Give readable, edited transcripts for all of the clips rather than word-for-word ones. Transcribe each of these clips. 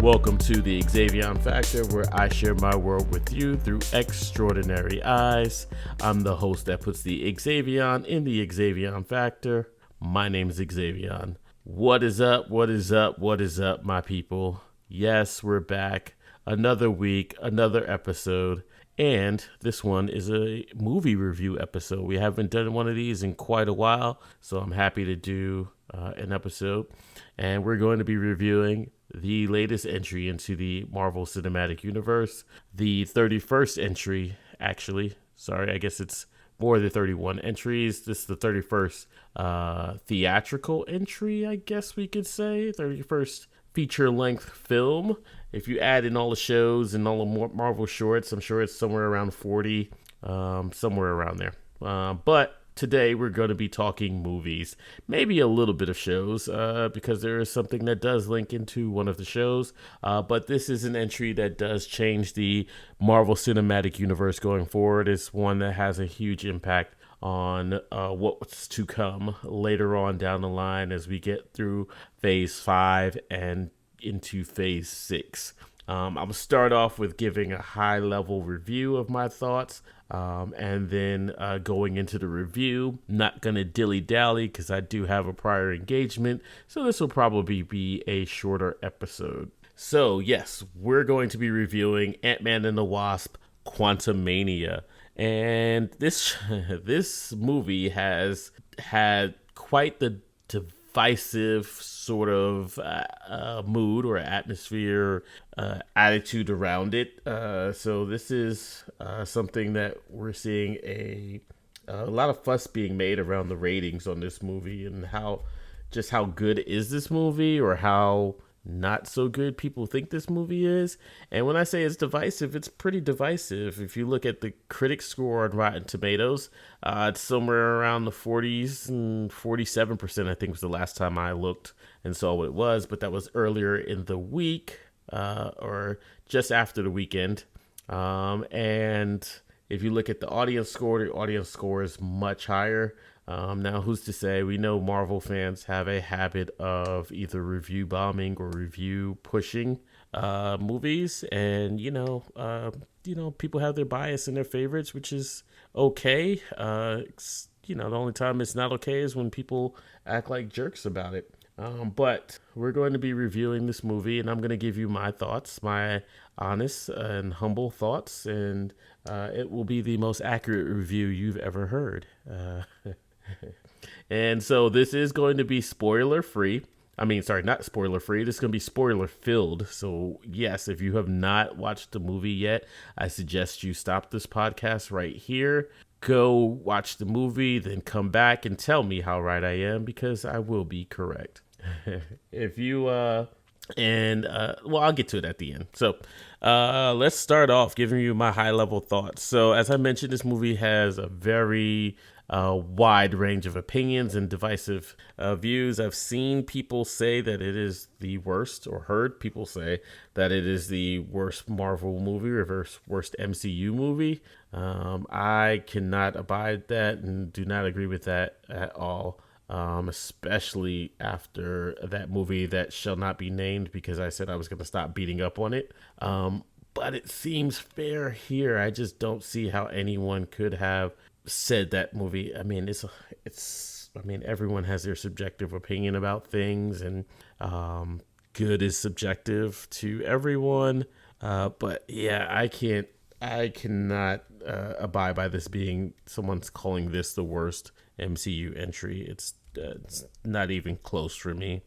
Welcome to the Xavion Factor, where I share my world with you through extraordinary eyes. I'm the host that puts the Xavion in the Xavion Factor. My name is Xavion. What is up? What is up? What is up, my people? Yes, we're back. Another week, another episode. And this one is a movie review episode. We haven't done one of these in quite a while, so I'm happy to do an episode. And we're going to be reviewing the latest entry into the Marvel Cinematic Universe, the 31st entry, actually. Sorry, I guess it's more than 31 entries. This is the 31st theatrical entry, I guess we could say. 31st feature-length film. If you add in all the shows and all the Marvel shorts, I'm sure it's somewhere around 40, somewhere around there. But today we're going to be talking movies, maybe a little bit of shows, because there is something that does link into one of the shows. But this is an entry that does change the Marvel Cinematic Universe going forward. It's one that has a huge impact on what's to come later on down the line as we get through Phase 5 and into Phase 6. I'm going to start off with giving a high-level review of my thoughts, and then going into the review. Not going to dilly-dally because I do have a prior engagement, so this will probably be a shorter episode. So, yes, we're going to be reviewing Ant-Man and the Wasp Quantumania. And this movie has had quite the divisive sort of mood or atmosphere, attitude around it. So this is something that we're seeing a lot of fuss being made around the ratings on this movie and how good is this movie, or how not so good people think this movie is. And when I say it's divisive, it's pretty divisive. If you look at the critic score on Rotten Tomatoes, it's somewhere around the 40s, and 47% I think was the last time I looked and saw what it was, but that was earlier in the week, or just after the weekend. And if you look at the audience score is much higher. Now, who's to say? We know Marvel fans have a habit of either review bombing or review pushing movies, and people have their bias and their favorites, which is okay. The only time it's not okay is when people act like jerks about it. But we're going to be reviewing this movie, and I'm going to give you my thoughts, my honest and humble thoughts, and it will be the most accurate review you've ever heard. And so this is going to be spoiler free. Not spoiler free. This is going to be spoiler filled. So yes, if you have not watched the movie yet, I suggest you stop this podcast right here. Go watch the movie, then come back and tell me how right I am, because I will be correct. If you I'll get to it at the end. So let's start off giving you my high level thoughts. So as I mentioned, this movie has a very wide range of opinions and divisive views. I've seen people say that it is the worst, or heard people say that it is the worst Marvel movie or worst MCU movie. I cannot abide that and do not agree with that at all. Especially after that movie that shall not be named, because I said I was going to stop beating up on it. But it seems fair here. I just don't see how anyone could have said that movie. Everyone has their subjective opinion about things, and good is subjective to everyone. But yeah, I cannot abide by this being, someone's calling this the worst MCU entry. It's not even close for me.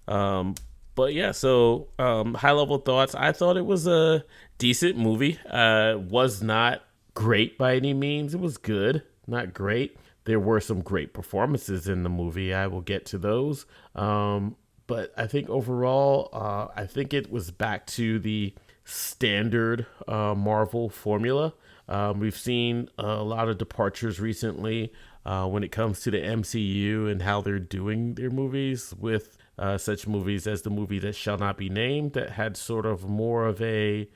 But yeah, so high level thoughts. I thought it was a decent movie. Was not great by any means. It was good, not great. There were some great performances in the movie. I will get to those. But I think overall, I think it was back to the standard Marvel formula. We've seen a lot of departures recently when it comes to the MCU and how they're doing their movies, with such movies as the movie that shall not be named, that had sort of more of a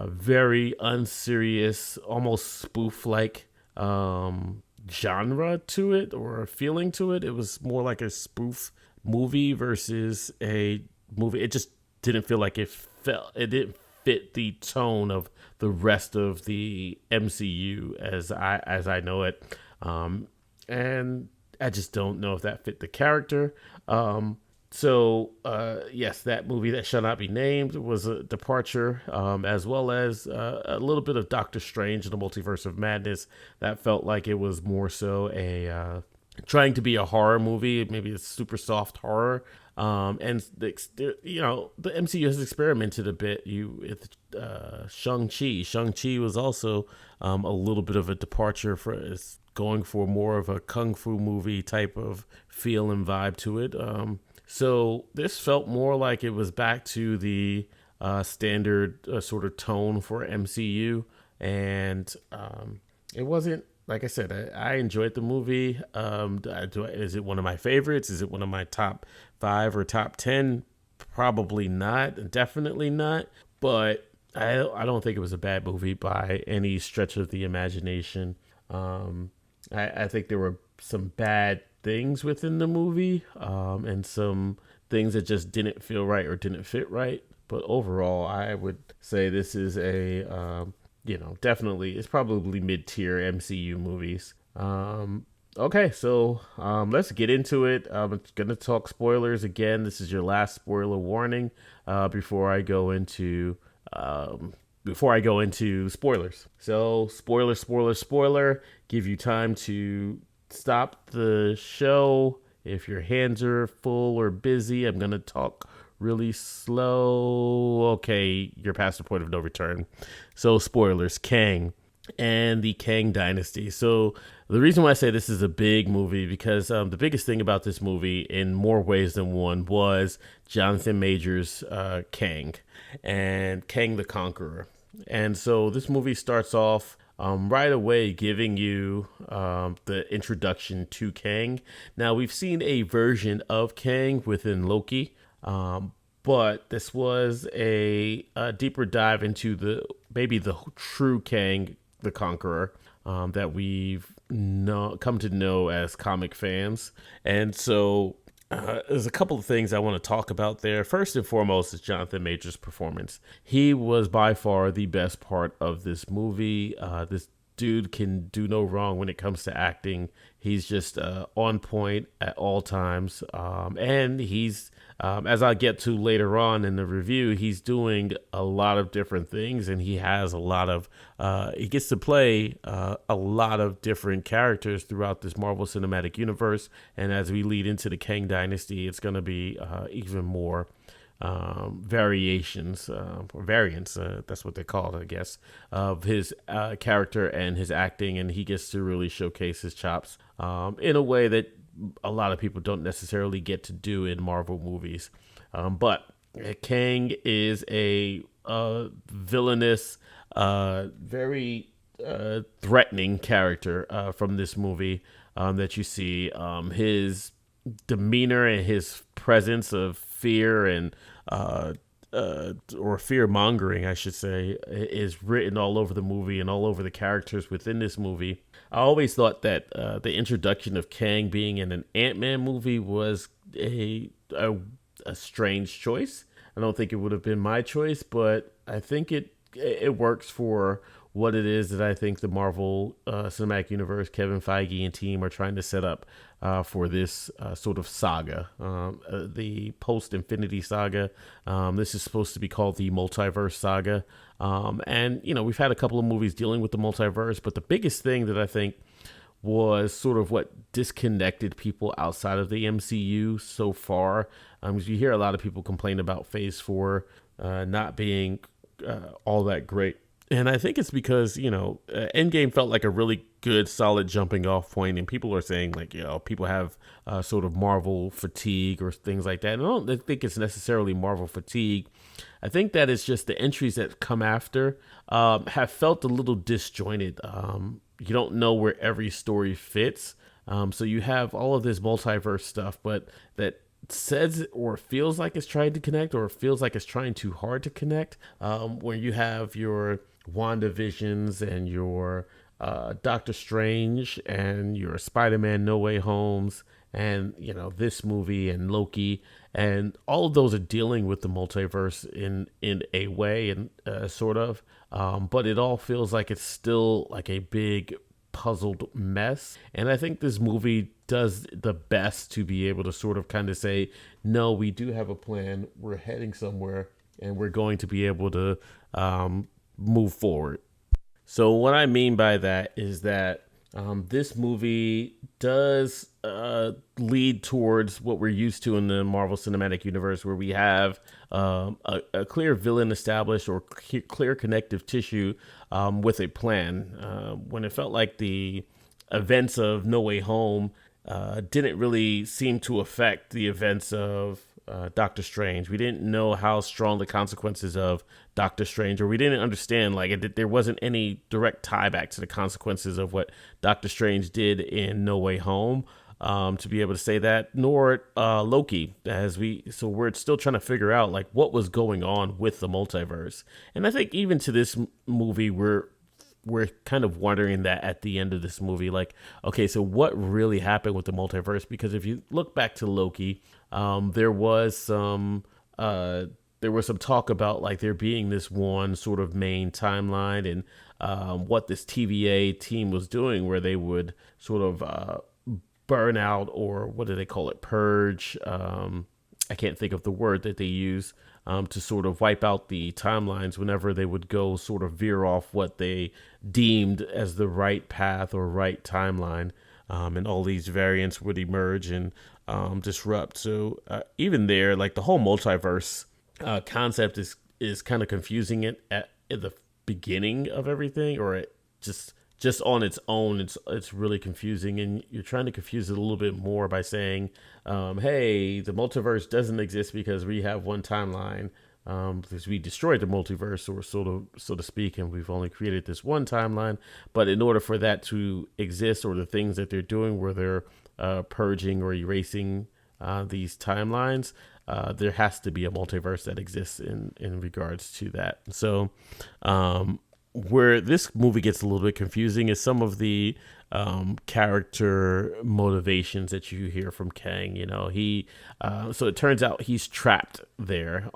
very unserious, almost spoof-like genre to it, or a feeling to it. It was more like a spoof movie versus a movie. It just didn't feel like it didn't fit the tone of the rest of the MCU as I know it. And I just don't know if that fit the character. Yes, that movie that shall not be named was a departure, as well as a little bit of Doctor Strange and the Multiverse of Madness. That felt like it was more so a trying to be a horror movie, maybe a super soft horror. The MCU has experimented a bit. Shang-Chi. Shang-Chi was also a little bit of a departure for it's going for more of a kung fu movie type of feel and vibe to it. So this felt more like it was back to the standard sort of tone for MCU, and it wasn't. Like I said, I enjoyed the movie. Is it one of my favorites? Is it one of my top 5 or top 10? Probably not. Definitely not. But I don't think it was a bad movie by any stretch of the imagination. I think there were some bad things within the movie, and some things that just didn't feel right or didn't fit right. But overall, I would say this is a definitely it's probably mid-tier MCU movies. Okay, so let's get into it. I'm gonna talk spoilers again. This is your last spoiler warning before I go into spoilers. So spoiler. Give you time to stop the show if your hands are full or busy. I'm gonna talk really slow. Okay, you're past the point of no return. So spoilers, Kang and the Kang Dynasty. So the reason why I say this is a big movie because the biggest thing about this movie in more ways than one was Jonathan Majors' Kang and Kang the Conqueror. And so this movie starts off right away giving you the introduction to Kang. Now we've seen a version of Kang within Loki. But this was a deeper dive into the true Kang the Conqueror that we've come to know as comic fans. And so there's a couple of things I want to talk about there. First and foremost is Jonathan Majors' performance. He was by far the best part of this movie. This dude can do no wrong when it comes to acting. He's just on point at all times. And he's, as I'll get to later on in the review, he's doing a lot of different things, and he has he gets to play a lot of different characters throughout this Marvel Cinematic Universe. And as we lead into the Kang Dynasty, it's going to be even more variations or variants, that's what they call it, I guess, of his character and his acting, and he gets to really showcase his chops in a way that a lot of people don't necessarily get to do in Marvel movies. But Kang is a villainous, very threatening character from this movie that you see. His demeanor and his presence of fear and or fear mongering, I should say, is written all over the movie and all over the characters within this movie. I always thought that the introduction of Kang being in an Ant-Man movie was a strange choice. I don't think it would have been my choice, but I think it works for what it is that I think the Marvel Cinematic Universe, Kevin Feige and team are trying to set up for this sort of saga, the post-Infinity Saga. This is supposed to be called the Multiverse Saga. And, we've had a couple of movies dealing with the multiverse, but the biggest thing that I think was sort of what disconnected people outside of the MCU so far. Because you hear a lot of people complain about Phase 4 not being all that great. And I think it's because, Endgame felt like a really good, solid jumping off point. And people are saying, people have sort of Marvel fatigue or things like that. And I don't think it's necessarily Marvel fatigue. I think that it's just the entries that come after have felt a little disjointed. You don't know where every story fits. So you have all of this multiverse stuff, but that says or feels like it's trying to connect or feels like it's trying too hard to connect. Where you have your WandaVisions and your Doctor Strange and your Spider-Man No Way Homes and this movie and Loki, and all of those are dealing with the multiverse in a way, and sort of, but it all feels like it's still like a big puzzled mess. And I think this movie does the best to be able to sort of kind of say, no, we do have a plan, we're heading somewhere, and we're going to be able to move forward. So what I mean by that is that this movie does lead towards what we're used to in the Marvel Cinematic Universe, where we have a clear villain established, or clear connective tissue with a plan. When it felt like the events of No Way Home didn't really seem to affect the events of Doctor Strange. We didn't know how strong the consequences of Doctor Strange, or we didn't understand, like, there wasn't any direct tie back to the consequences of what Doctor Strange did in No Way Home, to be able to say that, nor Loki, so we're still trying to figure out like what was going on with the multiverse. And I think even to this movie, we're kind of wondering that at the end of this movie, like, okay, so what really happened with the multiverse? Because if you look back to Loki, there was some talk about like there being this one sort of main timeline, and what this TVA team was doing, where they would sort of burn out, or what do they call it, purge. I can't think of the word that they use, to sort of wipe out the timelines whenever they would go sort of veer off what they deemed as the right path or right timeline. And all these variants would emerge and disrupt. So even there, like the whole multiverse concept is kind of confusing at the beginning of everything, or it just on its own, it's really confusing, and you're trying to confuse it a little bit more by saying, hey, the multiverse doesn't exist because we have one timeline, because we destroyed the multiverse, or so to speak, and we've only created this one timeline. But in order for that to exist, or the things that they're doing where they're purging or erasing these timelines, there has to be a multiverse that exists in regards to that. So where this movie gets a little bit confusing is some of the character motivations that you hear from Kang. So it turns out he's trapped there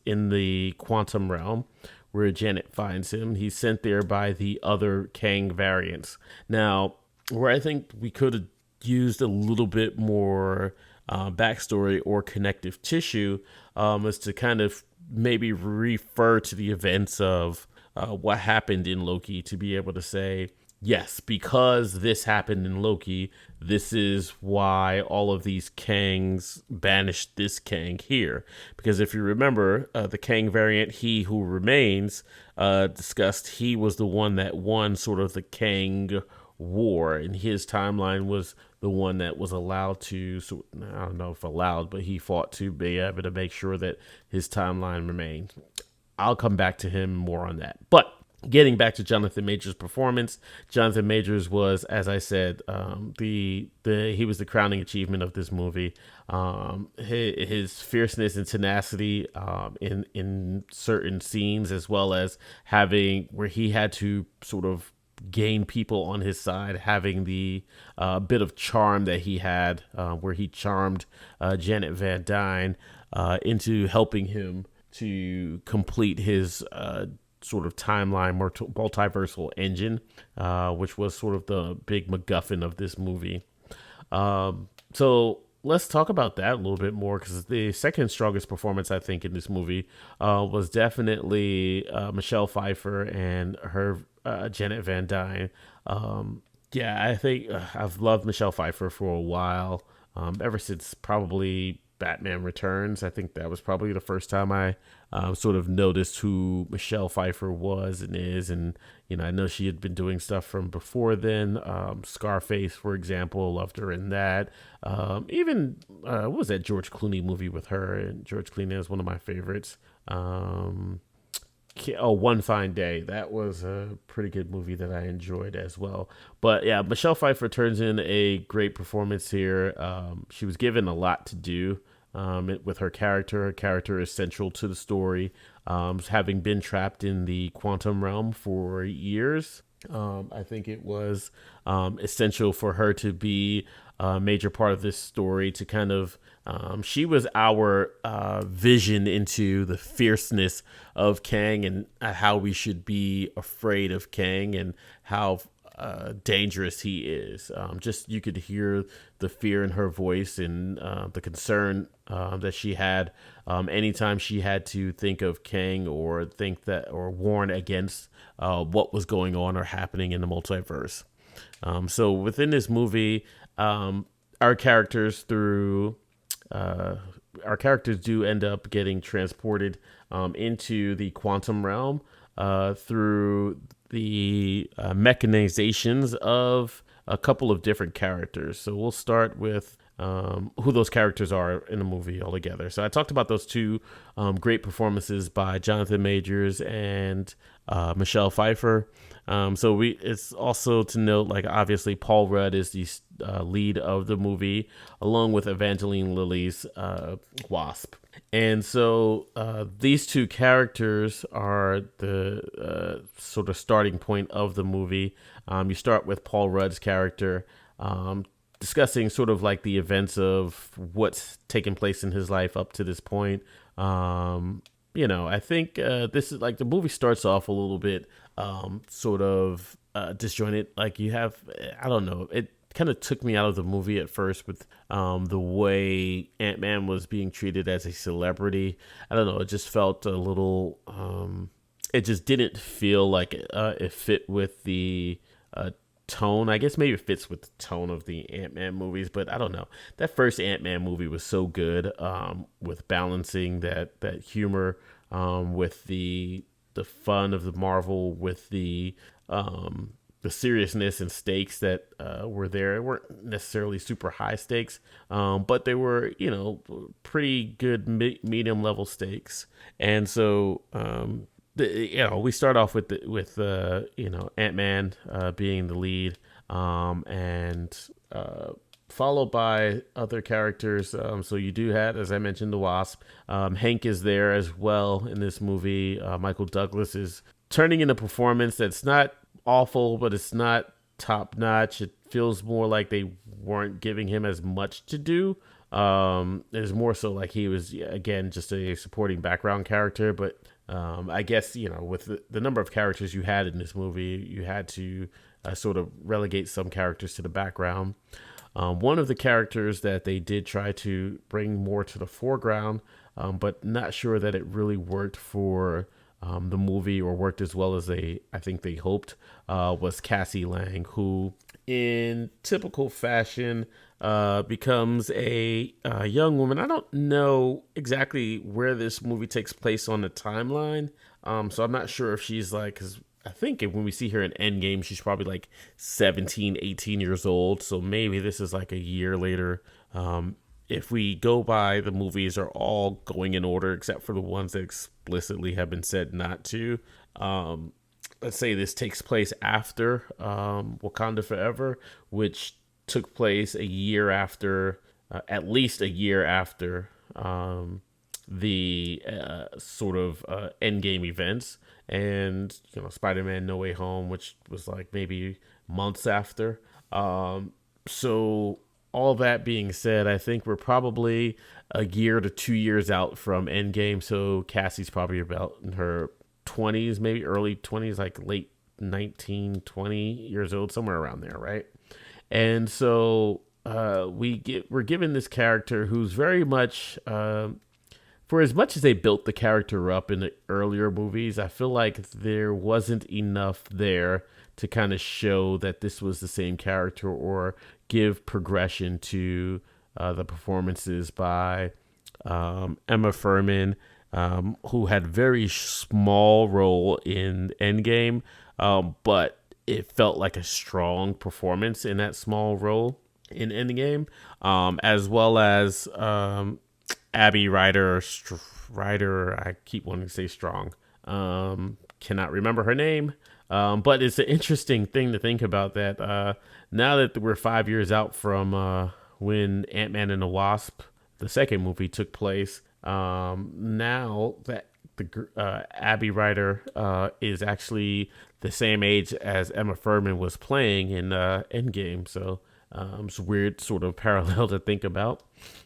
in the quantum realm, where Janet finds him. He's sent there by the other Kang variants. Now, where I think we could have used a little bit more backstory or connective tissue, is to kind of maybe refer to the events of what happened in Loki, to be able to say, yes, because this happened in Loki, this is why all of these Kangs banished this Kang here. Because if you remember, the Kang variant, He Who Remains, discussed he was the one that won sort of the Kang war, and his timeline was the one that was allowed to, so I don't know if allowed, but he fought to be able to make sure that his timeline remained. I'll come back to him more on that. But getting back to Jonathan Majors' performance, Jonathan Majors was, as I said, he was the crowning achievement of this movie. His fierceness and tenacity in certain scenes, as well as having where he had to sort of gain people on his side, having the bit of charm that he had, where he charmed Janet Van Dyne into helping him to complete his sort of timeline multiversal engine, which was sort of the big MacGuffin of this movie. So let's talk about that a little bit more, because the second strongest performance, I think, in this movie was definitely Michelle Pfeiffer and her Janet Van Dyne. I think I've loved Michelle Pfeiffer for a while, ever since probably Batman Returns. I think that was probably the first time I sort of noticed who Michelle Pfeiffer was and is. And, I know she had been doing stuff from before then. Scarface, for example, loved her in that. Even, what was that George Clooney movie with her? And George Clooney is one of my favorites. One Fine Day. That was a pretty good movie that I enjoyed as well. But yeah, Michelle Pfeiffer turns in a great performance here. She was given a lot to do with her character. Her character is central to the story, having been trapped in the quantum realm for years. I think it was essential for her to be major part of this story to kind of she was our vision into the fierceness of Kang and how we should be afraid of Kang and how dangerous he is. Just you could hear the fear in her voice and the concern that she had anytime she had to think of Kang or think that or warn against what was going on or happening in the multiverse. So within this movie, our characters do end up getting transported into the quantum realm through the mechanizations of a couple of different characters. So we'll start with who those characters are in the movie altogether. So I talked about those two great performances by Jonathan Majors and Michelle Pfeiffer. It's also to note, like, obviously Paul Rudd is the lead of the movie, along with Evangeline Lilly's Wasp. And so these two characters are the sort of starting point of the movie. You start with Paul Rudd's character, discussing sort of like the events of what's taken place in his life up to this point. I think this is like the movie starts off a little bit sort of disjointed. Like you have, I don't know, it kind of took me out of the movie at first with the way Ant-Man was being treated as a celebrity. I don't know, it just felt a little, it just didn't feel like it fit with the tone. I guess maybe it fits with the tone of the Ant-Man movies, but I don't know. That first Ant-Man movie was so good with balancing that humor with the fun of the Marvel with the seriousness and stakes that were there. It weren't necessarily super high stakes, but they were, pretty good medium level stakes. And so we start off with Ant-Man being the lead, and followed by other characters. So you do have, as I mentioned, the Wasp. Hank is there as well in this movie. Michael Douglas is turning in a performance that's not awful, but it's not top notch. It feels more like they weren't giving him as much to do. It's more so like he was, again, just a supporting background character, but I guess, with the number of characters you had in this movie, you had to sort of relegate some characters to the background. One of the characters that they did try to bring more to the foreground, but not sure that it really worked for the movie or worked as well as I think they hoped, was Cassie Lang, who in typical fashion becomes a young woman. I don't know exactly where this movie takes place on the timeline, so I'm not sure if she's like, because I think when we see her in Endgame, she's probably like 17, 18 years old, so maybe this is like a year later. If we go by, the movies are all going in order except for the ones that explicitly have been said not to. Let's say this takes place after Wakanda Forever, which took place a year after, at least a year after the sort of Endgame events, and Spider-Man No Way Home, which was like maybe months after. So all that being said, I think we're probably a year to 2 years out from Endgame. So Cassie's probably about in her 20s, maybe early 20s, like late 19, 20 years old, somewhere around there, right? And so we're given this character who's very much, for as much as they built the character up in the earlier movies, I feel like there wasn't enough there to kind of show that this was the same character or give progression to the performances by Emma Furman, who had very small role in Endgame, but it felt like a strong performance in that small role in Endgame, as well as Abby Ryder, I keep wanting to say Strong, cannot remember her name, but it's an interesting thing to think about that now that we're 5 years out from when Ant-Man and the Wasp, the second movie, took place, now that the Abby Ryder is actually the same age as Emma Furman was playing in Endgame. So It's a weird sort of parallel to think about.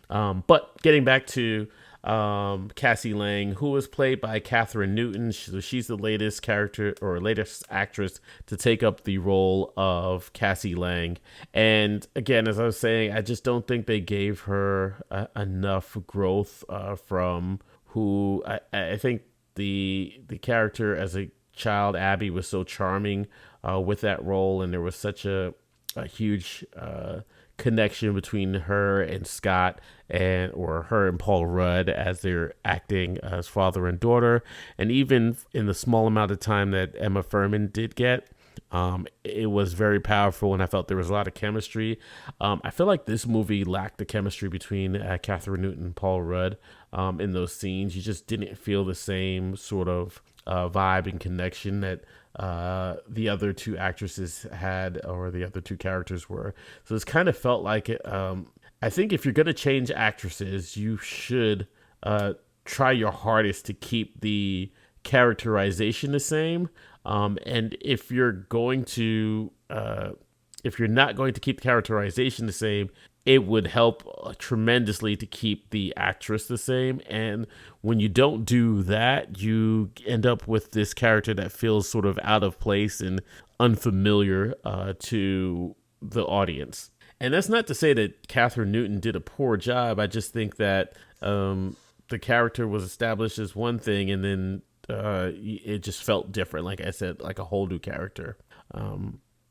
But getting back to Cassie Lang, who was played by Catherine Newton. She's the latest character or latest actress to take up the role of Cassie Lang. And again, as I was saying, I just don't think they gave her enough growth from who I think the character as a child, Abby, was so charming with that role, and there was such a huge connection between her and Scott, or her and Paul Rudd, as they're acting as father and daughter. And even in the small amount of time that Emma Furman did get, it was very powerful, and I felt there was a lot of chemistry. I feel like this movie lacked the chemistry between Catherine Newton and Paul Rudd in those scenes. You just didn't feel the same sort of vibe and connection that the other two actresses had, or the other two characters were. So it's kind of felt like it. I think if you're going to change actresses, you should try your hardest to keep the characterization the same. And if you're not going to keep the characterization the same, it would help tremendously to keep the actress the same. And when you don't do that, you end up with this character that feels sort of out of place and unfamiliar to the audience. And that's not to say that Catherine Newton did a poor job. I just think that the character was established as one thing, and then it just felt different. Like I said, like a whole new character.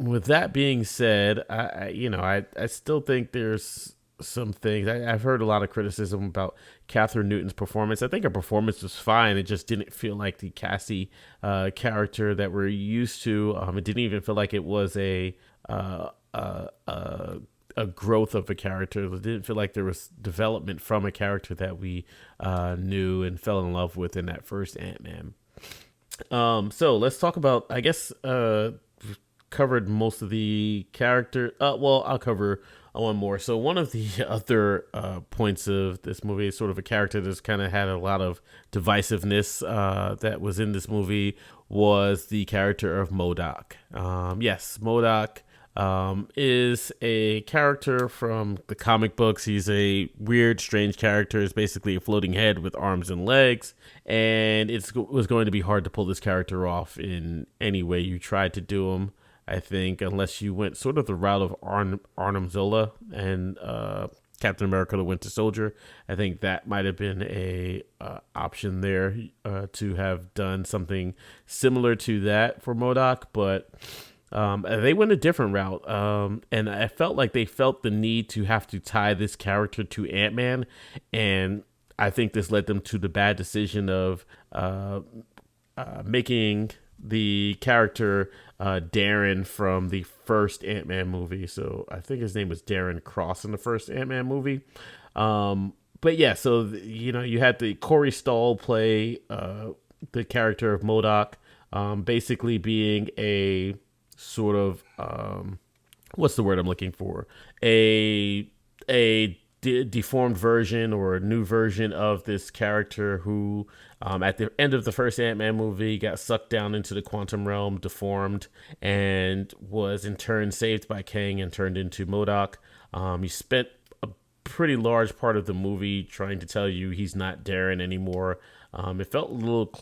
With that being said, I still think there's some things. I've heard a lot of criticism about Catherine Newton's performance. I think her performance was fine. It just didn't feel like the Cassie character that we're used to. It didn't even feel like it was a growth of a character. It didn't feel like there was development from a character that we knew and fell in love with in that first Ant-Man. So let's talk about, I guess, covered most of the character. Well, I'll cover one more. So one of the other points of this movie is sort of a character that's kind of had a lot of divisiveness that was in this movie, was the character of MODOK. Yes, MODOK is a character from the comic books. He's a weird, strange character. He's basically a floating head with arms and legs, and it was going to be hard to pull this character off in any way you tried to do him, I think, unless you went sort of the route of Arnim Zola and Captain America: The Winter Soldier. I think that might have been a option there to have done something similar to that for MODOK, but they went a different route, and I felt like they felt the need to have to tie this character to Ant-Man, and I think this led them to the bad decision of making the character Darren from the first Ant-Man movie. So I think his name was Darren Cross in the first Ant-Man movie. But yeah, so you had the Corey Stoll play the character of MODOK, basically being a sort of what's the word I'm looking for? A deformed version or a new version of this character who, at the end of the first Ant-Man movie, got sucked down into the quantum realm, deformed, and was in turn saved by Kang and turned into MODOK. He spent a pretty large part of the movie trying to tell you he's not Darren anymore. It felt a little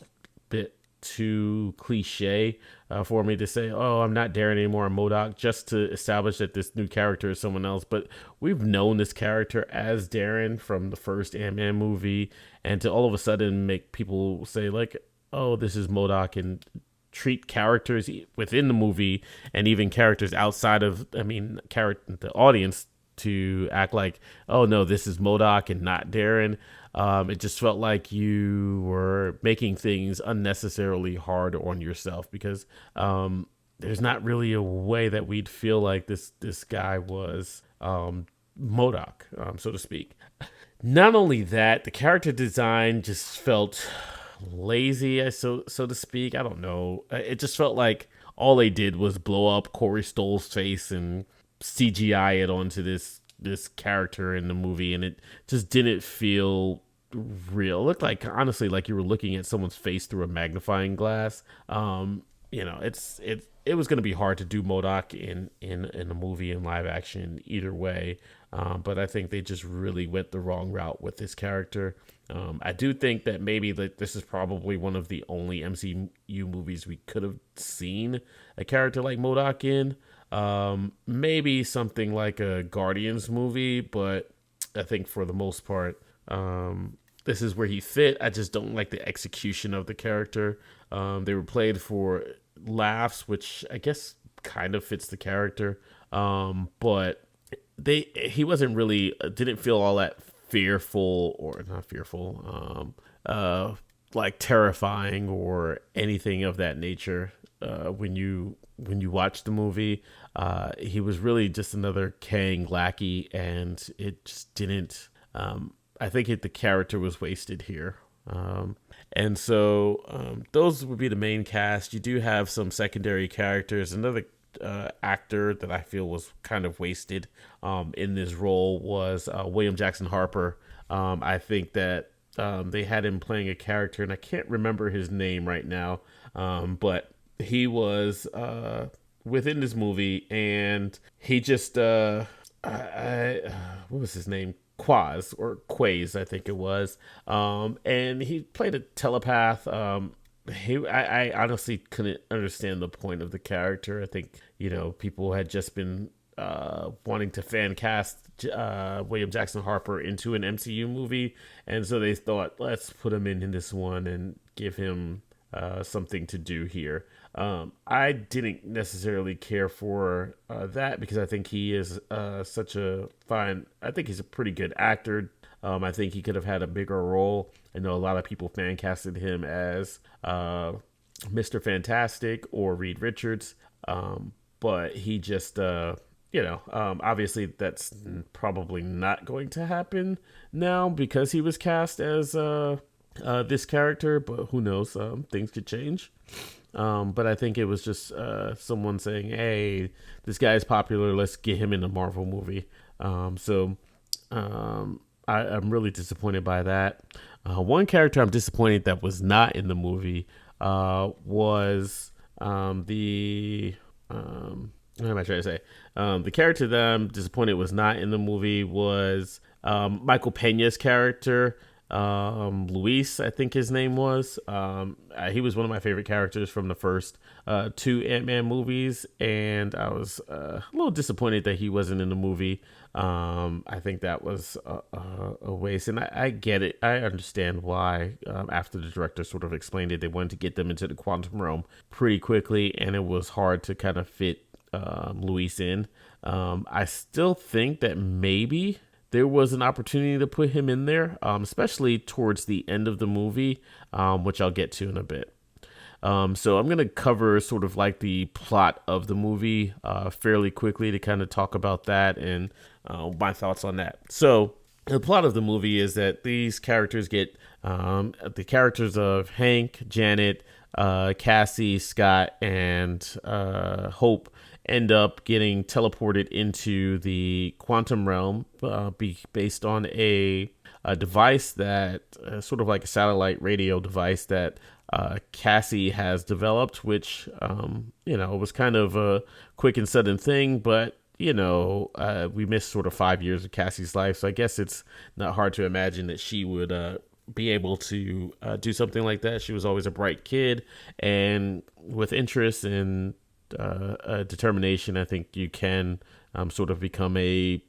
bit too cliche for me to say, oh, I'm not Darren anymore, I'm MODOK, just to establish that this new character is someone else. But we've known this character as Darren from the first Ant-Man movie, and to all of a sudden make people say like, oh, this is MODOK, and treat characters within the movie and even characters outside of, the audience, to act like, oh no, this is MODOK and not Darren. It just felt like you were making things unnecessarily hard on yourself, because there's not really a way that we'd feel like this guy was MODOK, so to speak. Not only that, the character design just felt lazy, so to speak. I don't know. It just felt like all they did was blow up Corey Stoll's face and CGI it onto this character in the movie, and it just didn't feel real. It looked like, honestly, like you were looking at someone's face through a magnifying glass. it was going to be hard to do MODOK in a movie in live action either way. But I think they just really went the wrong route with this character. I do think that maybe this is probably one of the only MCU movies we could have seen a character like MODOK in. Maybe something like a Guardians movie, but I think for the most part, this is where he fit. I just don't like the execution of the character. They were played for laughs, which I guess kind of fits the character. But he wasn't really didn't feel all that fearful, or not fearful, like terrifying or anything of that nature. When you watch the movie, he was really just another Kang lackey, and it just didn't. I think the character was wasted here. And so those would be the main cast. You do have some secondary characters. Another actor that I feel was kind of wasted in this role was William Jackson Harper. I think that they had him playing a character, and I can't remember his name right now, but he was within this movie, and he just what was his name? Quaz, I think it was. And he played a telepath. I honestly couldn't understand the point of the character. I think, people had just been wanting to fan cast William Jackson Harper into an MCU movie, and so they thought, let's put him in this one and give him something to do here. I didn't necessarily care for that, because I think he is I think he's a pretty good actor. I think he could have had a bigger role. I know a lot of people fan casted him as Mr. Fantastic or Reed Richards, but he just, obviously that's probably not going to happen now because he was cast as this character, but who knows? Things could change. But I think it was just someone saying, hey, this guy is popular, let's get him in a Marvel movie. I'm really disappointed by that. One character I'm disappointed that was not in the movie was what am I trying to say? The character that I'm disappointed was not in the movie was Michael Pena's character. Luis, I think his name was. He was one of my favorite characters from the first two Ant-Man movies, and I was a little disappointed that he wasn't in the movie. I think that was a waste, and I get it. I understand why. After the director sort of explained it, they wanted to get them into the quantum realm pretty quickly, and it was hard to kind of fit Luis in. I still think that maybe there was an opportunity to put him in there, especially towards the end of the movie, which I'll get to in a bit. So I'm going to cover sort of like the plot of the movie fairly quickly to kind of talk about that and my thoughts on that. So the plot of the movie is that these characters get the characters of Hank, Janet, Cassie, Scott, and Hope end up getting teleported into the quantum realm based on a device that sort of like a satellite radio device that Cassie has developed, which was kind of a quick and sudden thing, but we missed sort of 5 years of Cassie's life, so I guess it's not hard to imagine that she would be able to do something like that. She was always a bright kid, and with interest and determination, I think you can sort of become a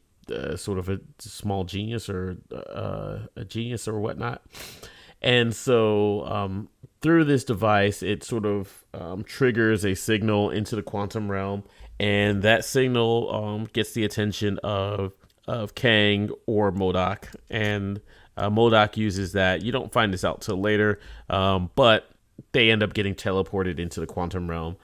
sort of a small genius or a genius or whatnot. And so through this device, it sort of triggers a signal into the quantum realm, and that signal gets the attention of Kang or MODOK, and MODOK uses that. You don't find this out till later, but they end up getting teleported into the quantum realm,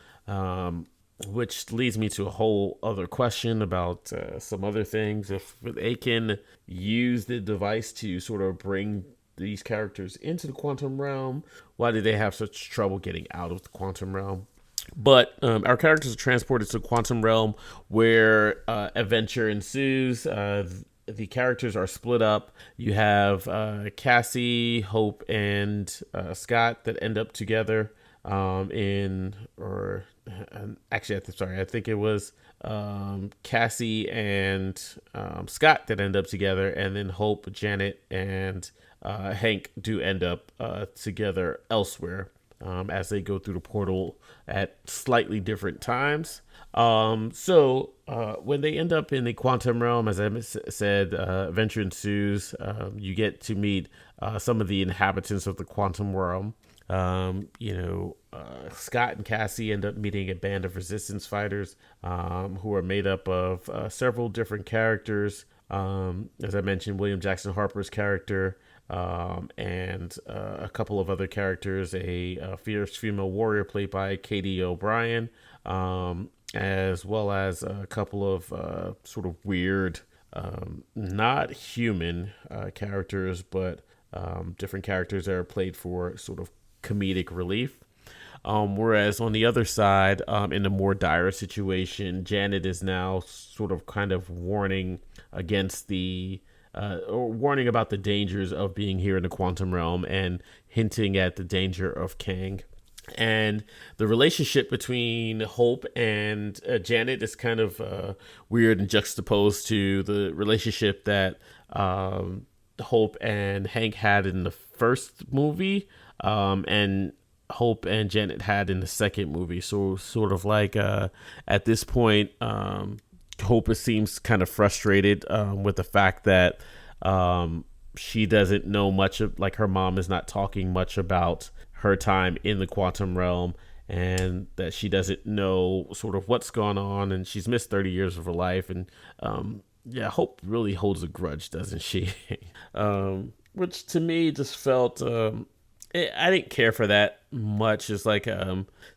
which leads me to a whole other question about some other things. If they can use the device to sort of bring these characters into the quantum realm, why did they have such trouble getting out of the quantum realm? But our characters are transported to the quantum realm, where adventure ensues. The characters are split up. You have Cassie, Hope, and Scott that end up together. I think it was Cassie and Scott that end up together, and then Hope, Janet, and Hank do end up together elsewhere as they go through the portal at slightly different times. When they end up in the quantum realm, as I said, adventure ensues. You get to meet some of the inhabitants of the quantum realm. Scott and Cassie end up meeting a band of resistance fighters who are made up of several different characters. As I mentioned, William Jackson Harper's character, and a couple of other characters, a fierce female warrior played by Katie O'Brien, as well as a couple of sort of weird, not human characters, but different characters that are played for sort of comedic relief. Whereas on the other side, in a more dire situation, Janet is now sort of kind of warning against or warning about the dangers of being here in the quantum realm and hinting at the danger of Kang. And the relationship between Hope and Janet is kind of weird and juxtaposed to the relationship that Hope and Hank had in the first movie, and Hope and Janet had in the second movie. So sort of like at this point, Hope seems kind of frustrated with the fact that she doesn't know much of, like, her mom is not talking much about her time in the quantum realm, and that she doesn't know sort of what's gone on, and she's missed 30 years of her life. And Hope really holds a grudge, doesn't she? Which to me just felt I didn't care for that much. It's like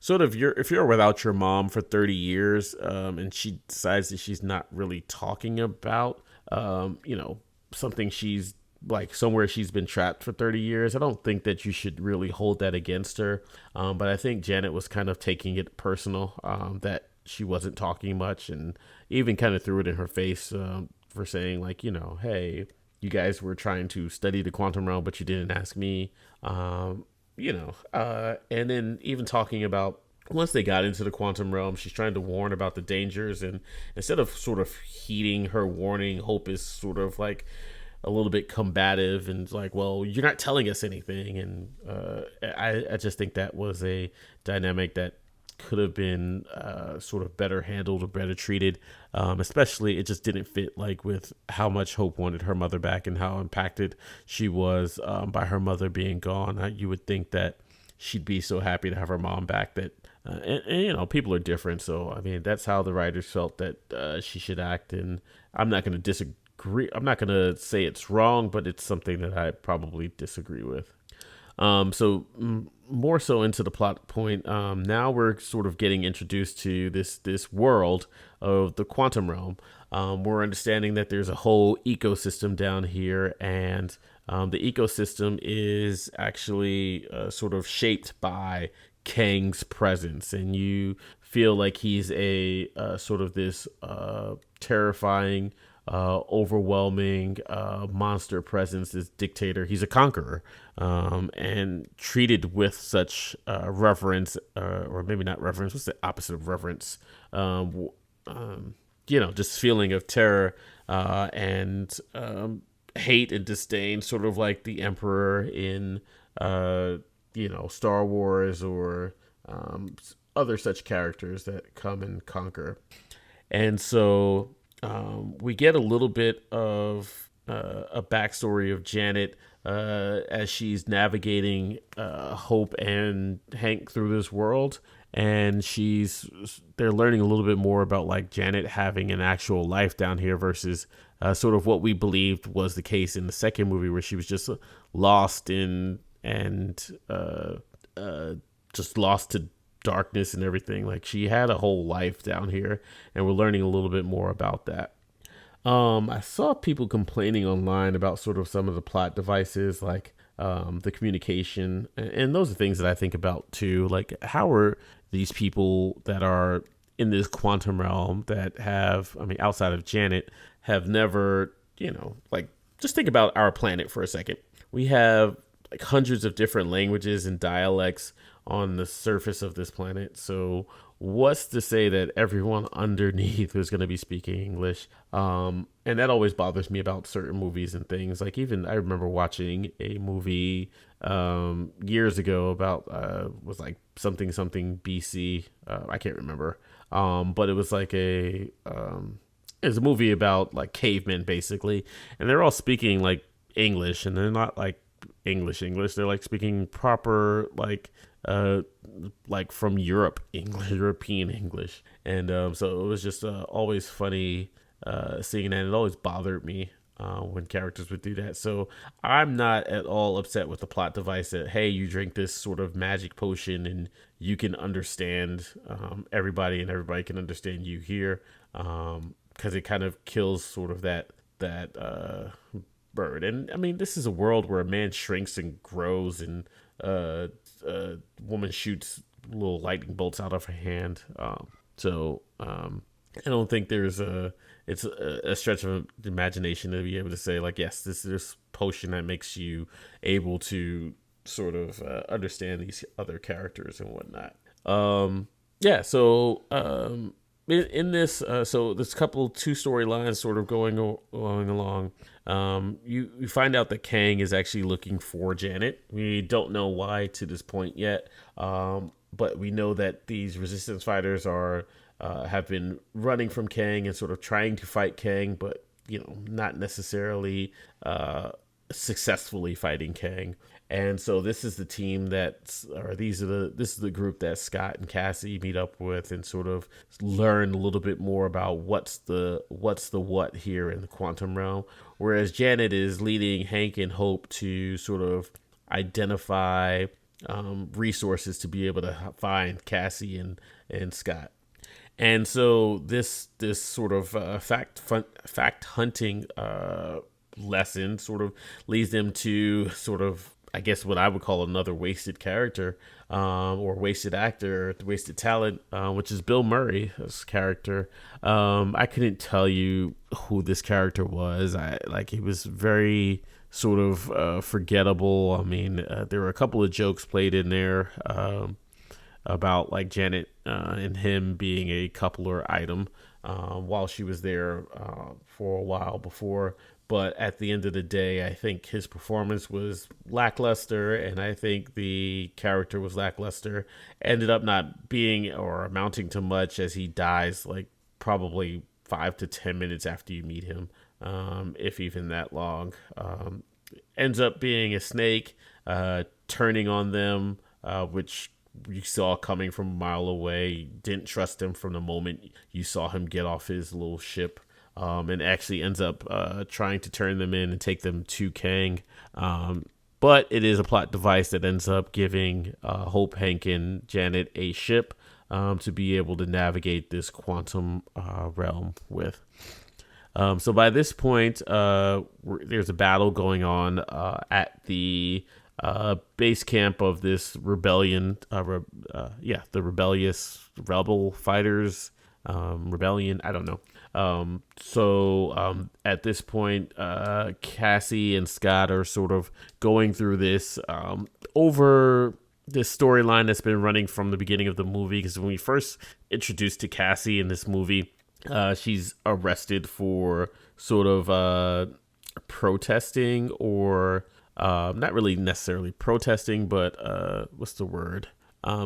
sort of if you're without your mom for 30 years, and she decides that she's not really talking about something she's like somewhere she's been trapped for 30 years. I don't think that you should really hold that against her. But I think Janet was kind of taking it personal, that she wasn't talking much, and even kind of threw it in her face for saying, like, hey, you guys were trying to study the quantum realm, but you didn't ask me. And then even talking about once they got into the quantum realm, she's trying to warn about the dangers, and instead of sort of heeding her warning, Hope is sort of like a little bit combative and like, well, you're not telling us anything. And I just think that was a dynamic that could have been sort of better handled or better treated. Especially it just didn't fit like with how much Hope wanted her mother back and how impacted she was by her mother being gone. You would think that she'd be so happy to have her mom back that, and people are different. So, I mean, that's how the writers felt that she should act. And I'm not going to disagree. I'm not going to say it's wrong, but it's something that I probably disagree with. More so into the plot point. Now we're sort of getting introduced to this world of the quantum realm. We're understanding that there's a whole ecosystem down here, and the ecosystem is actually sort of shaped by Kang's presence, and you feel like he's a sort of this terrifying, overwhelming monster presence, this dictator. He's a conqueror, and treated with such reverence, or maybe not reverence. What's the opposite of reverence? Just feeling of terror and hate and disdain, sort of like the Emperor in Star Wars, or other such characters that come and conquer. And so we get a little bit of a backstory of Janet as she's navigating Hope and Hank through this world, and they're learning a little bit more about like Janet having an actual life down here versus sort of what we believed was the case in the second movie, where she was just lost and just lost to darkness and everything. Like, she had a whole life down here, and we're learning a little bit more about that. I saw people complaining online about sort of some of the plot devices, like the communication, and those are things that I think about too. Like, how are these people that are in this quantum realm that have, I mean, outside of Janet, have never, like, just think about our planet for a second. We have like hundreds of different languages and dialects on the surface of this planet. So what's to say that everyone underneath is going to be speaking English? And that always bothers me about certain movies and things. Like even I remember watching a movie years ago about was like something BC. I can't remember. But it was like it was a movie about like cavemen basically, and they're all speaking like English, and they're not like English. They're like speaking proper like from European English, and so it was just always funny seeing that. It always bothered me when characters would do that. So I'm not at all upset with the plot device that hey, you drink this sort of magic potion and you can understand everybody, and everybody can understand you here, because it kind of kills sort of that bird. And I mean, this is a world where a man shrinks and grows, and a woman shoots little lightning bolts out of her hand. I don't think it's a stretch of imagination to be able to say like, yes, this potion that makes you able to sort of understand these other characters and whatnot. Yeah. So in this, so there's a couple two storylines sort of going along. You find out that Kang is actually looking for Janet. We don't know why to this point yet, but we know that these resistance fighters have been running from Kang and sort of trying to fight Kang, but not necessarily successfully fighting Kang. And so this is the team this is the group that Scott and Cassie meet up with and sort of learn a little bit more about what's the what here in the quantum realm. Whereas Janet is leading Hank and Hope to sort of identify resources to be able to find Cassie and Scott. And so this sort of fact hunting lesson sort of leads them to sort of, I guess, what I would call another wasted character, or wasted actor, wasted talent, which is Bill Murray's character. I couldn't tell you who this character was. He was very sort of forgettable. I mean, there were a couple of jokes played in there about like Janet and him being a coupler item while she was there for a while before. But at the end of the day, I think his performance was lackluster, and I think the character was lackluster. Ended up not being or amounting to much, as he dies like probably 5 to 10 minutes after you meet him, if even that long. Ends up being a snake turning on them, which you saw coming from a mile away. You didn't trust him from the moment you saw him get off his little ship. And actually ends up trying to turn them in and take them to Kang. But it is a plot device that ends up giving Hope, Hank, and Janet a ship to be able to navigate this quantum realm with. So by this point, there's a battle going on at the base camp of this rebellion. The rebellious rebel fighters. Rebellion, I don't know. At this point, Cassie and Scott are sort of going through this over this storyline that's been running from the beginning of the movie. Because when we first introduced to Cassie in this movie, she's arrested for sort of protesting, or not really necessarily protesting, but what's the word?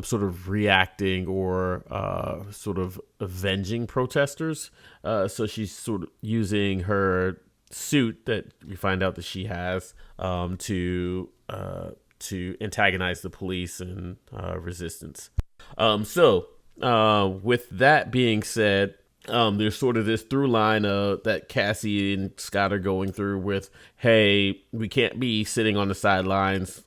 Sort of reacting or sort of avenging protesters. So she's sort of using her suit that we find out that she has to antagonize the police and resistance. With that being said, there's sort of this through line that Cassie and Scott are going through with, hey, we can't be sitting on the sidelines.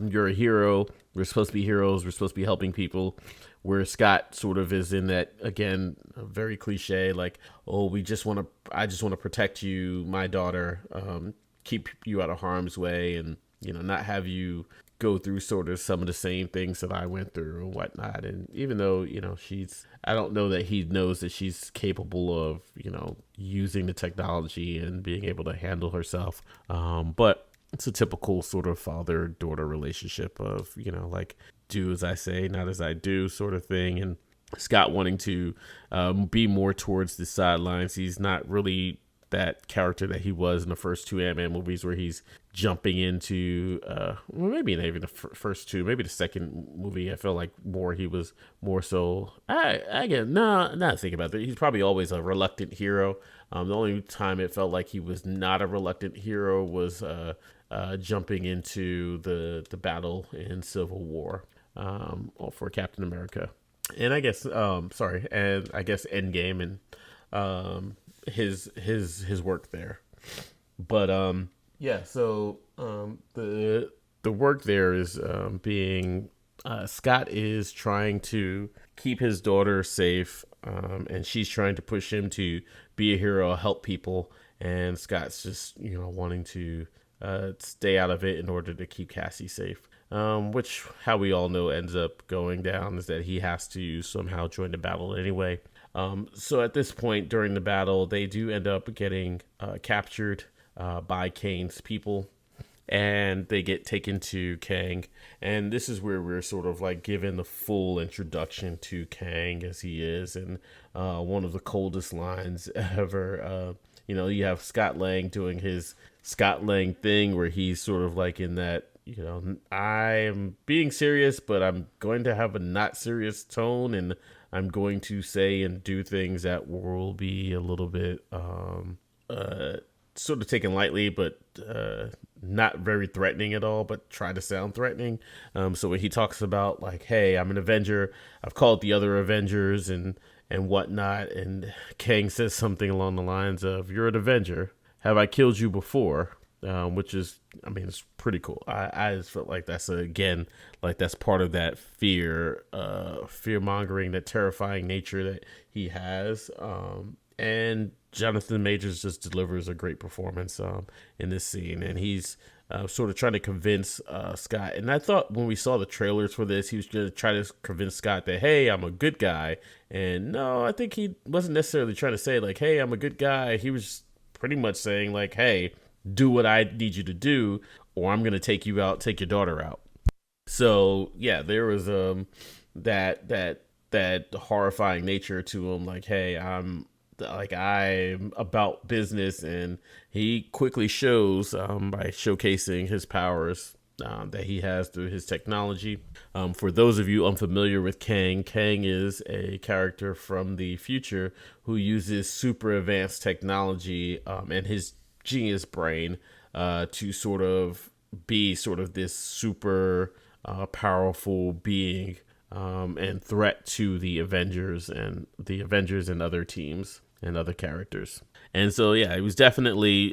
You're a hero. We're supposed to be heroes. We're supposed to be helping people. Where Scott sort of is in that, again, very cliche, like, oh, I just want to protect you, my daughter, keep you out of harm's way, and not have you go through sort of some of the same things that I went through and whatnot. And even though I don't know that he knows that she's capable of using the technology and being able to handle herself, but it's a typical sort of father-daughter relationship of, like, do as I say, not as I do sort of thing. And Scott wanting to be more towards the sidelines. He's not really that character that he was in the first two Ant-Man movies, where he's jumping into well, maybe not even the first two, maybe the second movie. I felt like he was more so. I get not thinking about that. He's probably always a reluctant hero. The only time it felt like he was not a reluctant hero was jumping into the battle in Civil War for Captain America. And I guess and I guess Endgame and his work there. But so the work there is being Scott is trying to keep his daughter safe, and she's trying to push him to be a hero, help people, and Scott's just wanting to stay out of it in order to keep Cassie safe. Which, how we all know, ends up going down is that he has to somehow join the battle anyway. So at this point during the battle, they do end up getting captured by Kane's people, and they get taken to Kang. And this is where we're sort of like given the full introduction to Kang as he is, and one of the coldest lines ever. You have Scott Lang doing his Scott Lang thing, where he's sort of like in that, I am being serious, but I'm going to have a not serious tone, and I'm going to say and do things that will be a little bit sort of taken lightly, but not very threatening at all, but try to sound threatening. So when he talks about like, hey, I'm an Avenger, I've called the other Avengers and whatnot, and Kang says something along the lines of, you're an Avenger. Have I killed you before? Which is, it's pretty cool. I just felt like that's that's part of that fear mongering, that terrifying nature that he has. And Jonathan Majors just delivers a great performance in this scene, and he's sort of trying to convince Scott. And I thought when we saw the trailers for this, he was going to try to convince Scott that, hey, I'm a good guy. And no, I think he wasn't necessarily trying to say like, hey, I'm a good guy. He was pretty much saying like, hey, do what I need you to do, or I'm going to take you out, take your daughter out. So yeah, there was that horrifying nature to him. Like, hey, I'm about business, and he quickly shows by showcasing his powers that he has through his technology. For those of you unfamiliar with Kang is a character from the future who uses super advanced technology and his genius brain to sort of be sort of this super powerful being and threat to the Avengers and other teams and other characters. And so, yeah, it was definitely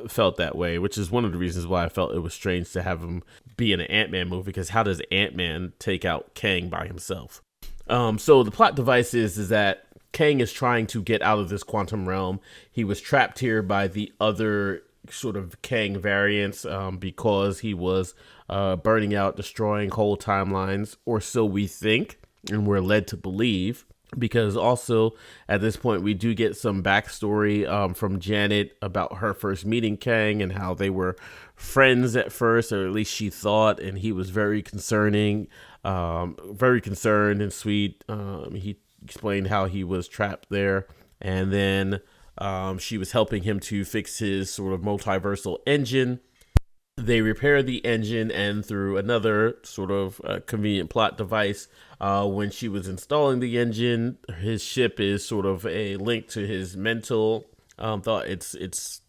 felt that way, which is one of the reasons why I felt it was strange to have him be in an Ant-Man movie, because how does Ant-Man take out Kang by himself? So the plot device is that Kang is trying to get out of this quantum realm. He was trapped here by the other sort of Kang variants because he was burning out, destroying whole timelines, or so we think, and we're led to believe. Because also at this point we do get some backstory from Janet about her first meeting Kang and how they were friends at first, or at least she thought, and he was very concerned and sweet. He explained how he was trapped there, and then she was helping him to fix his sort of multiversal engine. They repair the engine, and through another sort of convenient plot device, when she was installing the engine, his ship is sort of a link to his mental thought. It's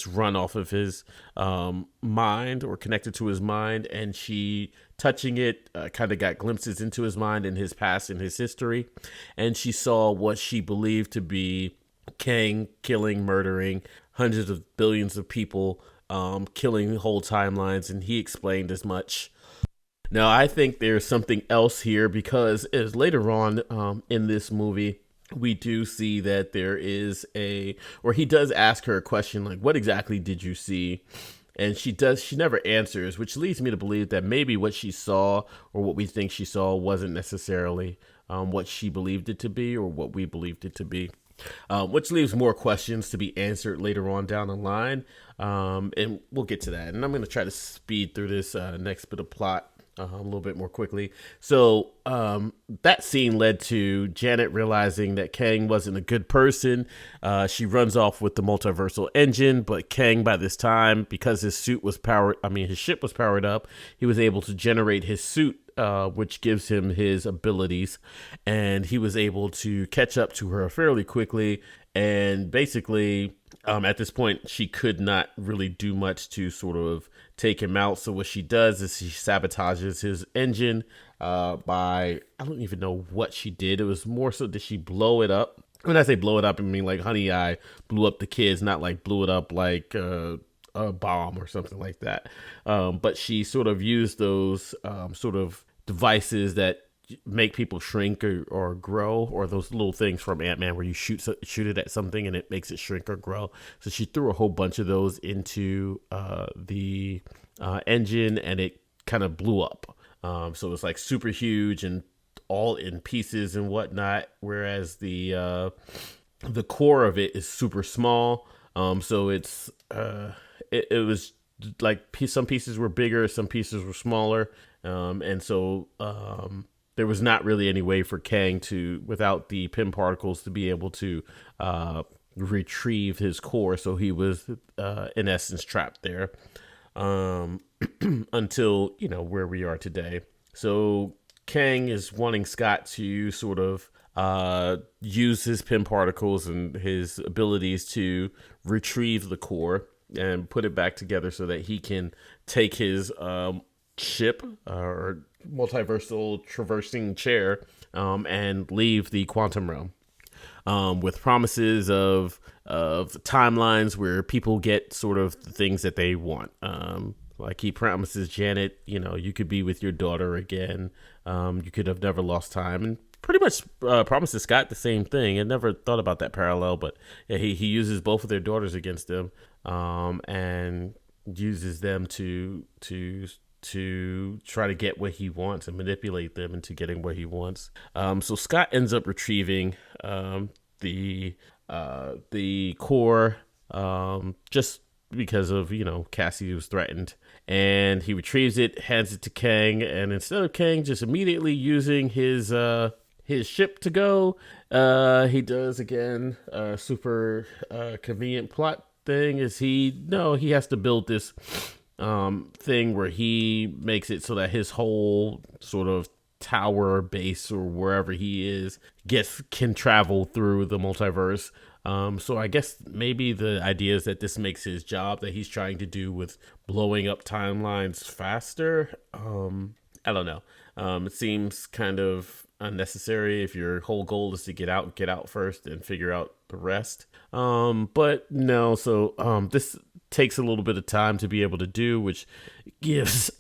run off of his mind, or connected to his mind, and she, touching it, kind of got glimpses into his mind and his past and his history, and she saw what she believed to be Kang killing, murdering hundreds of billions of people, killing whole timelines, and he explained as much. Now, I think there's something else here, because as later on in this movie, we do see that there is he does ask her a question like, what exactly did you see? And she never answers, which leads me to believe that maybe what she saw, or what we think she saw, wasn't necessarily what she believed it to be, or what we believed it to be. Which leaves more questions to be answered later on down the line. And we'll get to that. And I'm going to try to speed through this next bit of plot. a little bit more quickly. So that scene led to Janet realizing that Kang wasn't a good person. She runs off with the multiversal engine, but Kang, by this time, because his ship was powered up, he was able to generate his suit, which gives him his abilities, and he was able to catch up to her fairly quickly. And basically, at this point, she could not really do much to sort of take him out. So what she does is she sabotages his engine by, I don't even know what she did. It was more so, did she blow it up? When I say blow it up, I mean like Honey, I blew up the kids, not like blew it up like a bomb or something like that. But she sort of used those sort of devices that make people shrink or grow, or those little things from Ant-Man where you shoot it at something and it makes it shrink or grow. So she threw a whole bunch of those into the engine, and it kind of blew up. So it's like super huge and all in pieces and whatnot, whereas the core of it is super small. So it was like some pieces were bigger, some pieces were smaller, and so there was not really any way for Kang to, without the Pym particles, to be able to retrieve his core. So he was, in essence, trapped there until, where we are today. So Kang is wanting Scott to sort of use his Pym particles and his abilities to retrieve the core and put it back together so that he can take his ship or multiversal traversing chair and leave the quantum realm, with promises of timelines where people get sort of the things that they want. Like he promises Janet, you could be with your daughter again. You could have never lost time, and pretty much promises Scott the same thing. I never thought about that parallel, but yeah, he uses both of their daughters against them, and uses them to try to get what he wants and manipulate them into getting what he wants. So Scott ends up retrieving the core, just because of, Cassie was threatened, and he retrieves it, hands it to Kang, and instead of Kang just immediately using his ship to go, he does again super convenient plot thing is he has to build this thing where he makes it so that his whole sort of tower base or wherever he is can travel through the multiverse. So I guess maybe the idea is that this makes his job that he's trying to do with blowing up timelines faster. I don't know. It seems kind of unnecessary if your whole goal is to get out first and figure out the rest. But no, so this takes a little bit of time to be able to do, which gives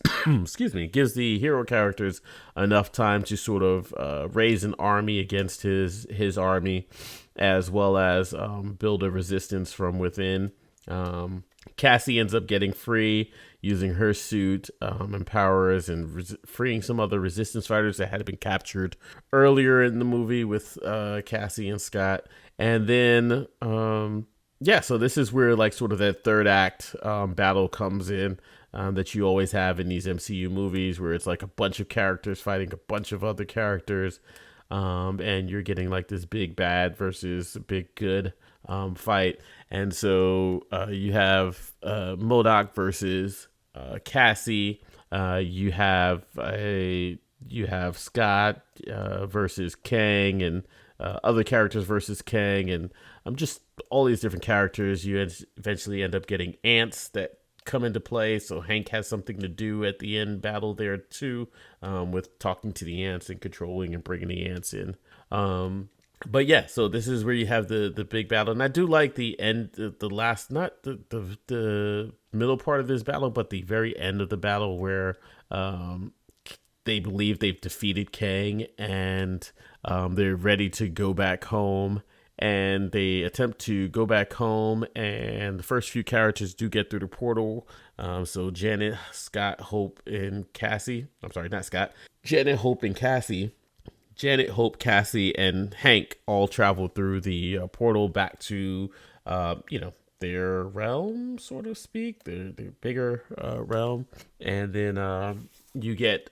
gives the hero characters enough time to sort of raise an army against his army, as well as build a resistance from within. Cassie ends up getting free using her suit and powers, and freeing some other resistance fighters that had been captured earlier in the movie with Cassie and Scott. And then so this is where like sort of that third act battle comes in, that you always have in these MCU movies, where it's like a bunch of characters fighting a bunch of other characters, and you're getting like this big bad versus big good fight. And so you have MODOK versus Cassie. You have Scott versus Kang, and other characters versus Kang, and just all these different characters. You eventually end up getting ants that come into play, so Hank has something to do at the end battle there too, with talking to the ants and controlling and bringing the ants in. But yeah, so this is where you have the big battle, and I do like the end, the last, not the middle part of this battle, but the very end of the battle where they believe they've defeated Kang, and they're ready to go back home. And they attempt to go back home, and the first few characters do get through the portal. So Janet, Scott, Hope, and Cassie. I'm sorry, not Scott. Janet, Hope, and Cassie. Janet, Hope, Cassie, and Hank all travel through the portal back to, their realm, so to speak, their bigger realm. And then you get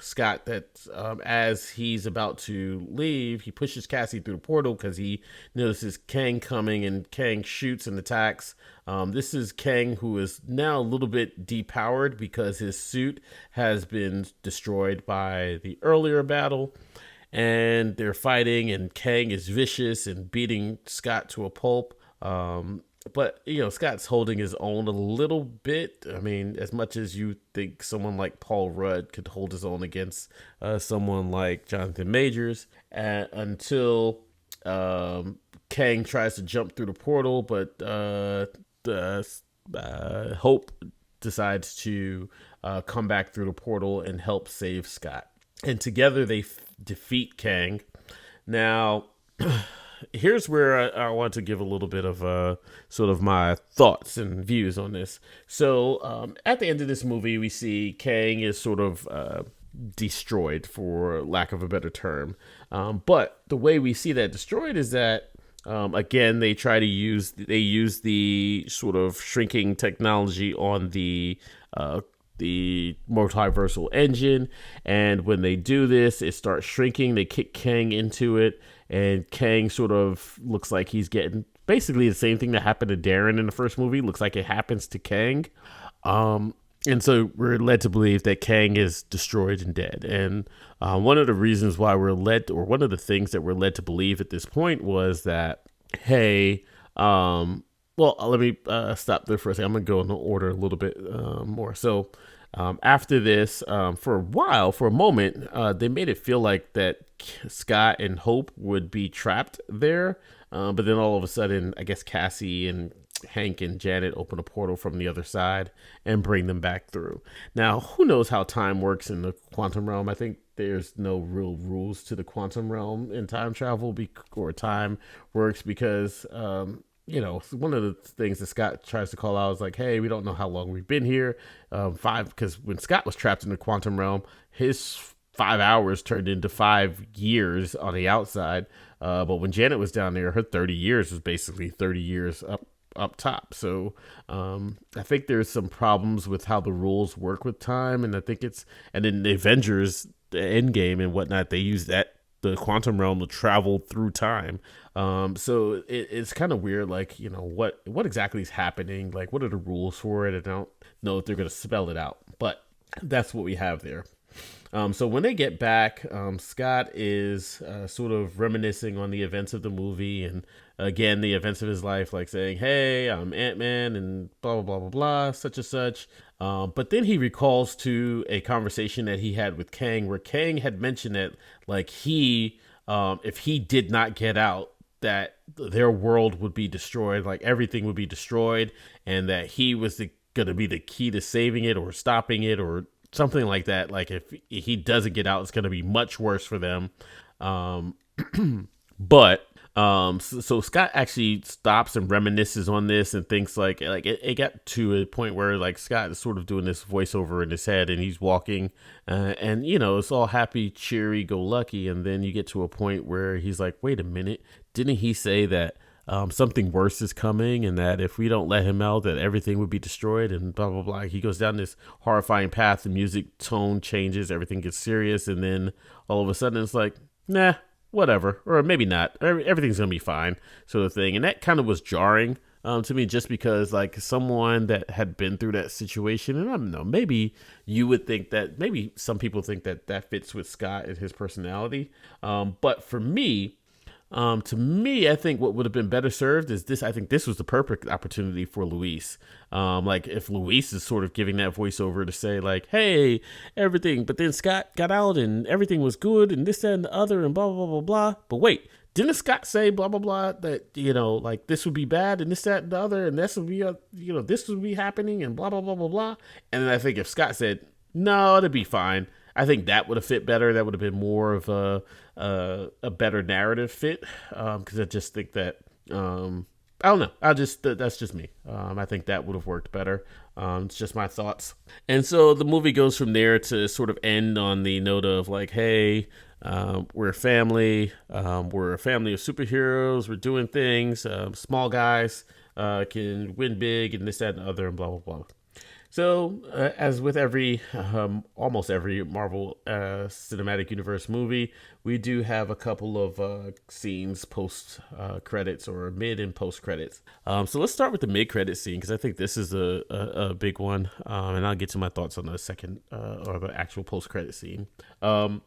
Scott that as he's about to leave, he pushes Cassie through the portal because he notices Kang coming, and Kang shoots and attacks. This is Kang, who is now a little bit depowered because his suit has been destroyed by the earlier battle. And they're fighting, and Kang is vicious and beating Scott to a pulp. But, Scott's holding his own a little bit. I mean, as much as you think someone like Paul Rudd could hold his own against someone like Jonathan Majors, until Kang tries to jump through the portal, but Hope decides to come back through the portal and help save Scott. And together they defeat Kang. Now, here's where I want to give a little bit of sort of my thoughts and views on this. So at the end of this movie, we see Kang is sort of destroyed, for lack of a better term. But the way we see that destroyed is that, again, they use the sort of shrinking technology on the multiversal engine, and when they do this, it starts shrinking. They kick Kang into it, and Kang sort of looks like he's getting basically the same thing that happened to Darren in the first movie. Looks like it happens to Kang. And so we're led to believe that Kang is destroyed and dead. And one of the reasons why one of the things that we're led to believe at this point was that, hey, well, let me stop there for a second. I'm going to go in the order a little bit more. So after this, for a moment, they made it feel like that Scott and Hope would be trapped there. But then all of a sudden, I guess Cassie and Hank and Janet open a portal from the other side and bring them back through. Now, who knows how time works in the quantum realm? I think there's no real rules to the quantum realm in time travel or time works because... one of the things that Scott tries to call out is like, hey, we don't know how long we've been here. Because when Scott was trapped in the quantum realm, his 5 hours turned into 5 years on the outside. But when Janet was down there, her 30 years was basically 30 years up top. So I think there's some problems with how the rules work with time. And I think and in the Avengers, the Endgame and whatnot, they use the quantum realm to travel through time. So it's kind of weird, like, what exactly is happening? Like, what are the rules for it? I don't know if they're going to spell it out, but that's what we have there. So when they get back, Scott is sort of reminiscing on the events of the movie and, again, the events of his life, like saying, hey, I'm Ant-Man and blah, blah, blah, blah, blah, such and such. But then he recalls to a conversation that he had with Kang, where Kang had mentioned that, like, if he did not get out, that their world would be destroyed, like everything would be destroyed, and that he was going to be the key to saving it or stopping it or something like that. Like, if he doesn't get out, it's going to be much worse for them. But so Scott actually stops and reminisces on this and thinks like it got to a point where, like, Scott is sort of doing this voiceover in his head, and he's walking and it's all happy, cheery, go lucky. And then you get to a point where he's like, wait a minute, didn't he say that something worse is coming, and that if we don't let him out, that everything would be destroyed, and blah, blah, blah. He goes down this horrifying path. The music tone changes, everything gets serious, and then all of a sudden it's like, nah, whatever, or maybe not. Everything's going to be fine, sort of thing. And that kind of was jarring to me, just because, like, someone that had been through that situation, and I don't know, maybe you would think that, maybe some people think that fits with Scott and his personality. But for me, I think what would have been better served is this. I think this was the perfect opportunity for Luis. Like, if Luis is sort of giving that voiceover to say, like, hey, everything, but then Scott got out and everything was good and this, that, and the other and blah, blah, blah, blah, blah. But wait, didn't Scott say blah, blah, blah, that, like, this would be bad and this, that, and the other, and this would be, this would be happening and blah, blah, blah, blah, blah. And then I think if Scott said, no, it'd be fine, I think that would have fit better. That would have been more of a better narrative fit. Because I just think that, I don't know. That's just me. I think that would have worked better. It's just my thoughts. And so the movie goes from there to sort of end on the note of, like, hey, we're a family. We're a family of superheroes. We're doing things. Small guys can win big and this, that, and the other, and blah, blah, blah. So, as with almost every Marvel Cinematic Universe movie, we do have a couple of scenes post credits or mid and post credits. So let's start with the mid credit scene because I think this is a big one, and I'll get to my thoughts on the second or the actual post credit scene. The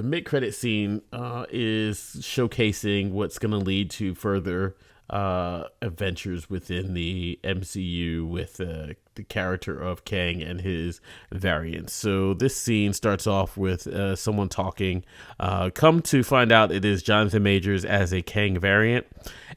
mid credit scene is showcasing what's going to lead to further adventures within the MCU with the character of Kang and his variants. So this scene starts off with someone talking. Come to find out, it is Jonathan Majors as a Kang variant,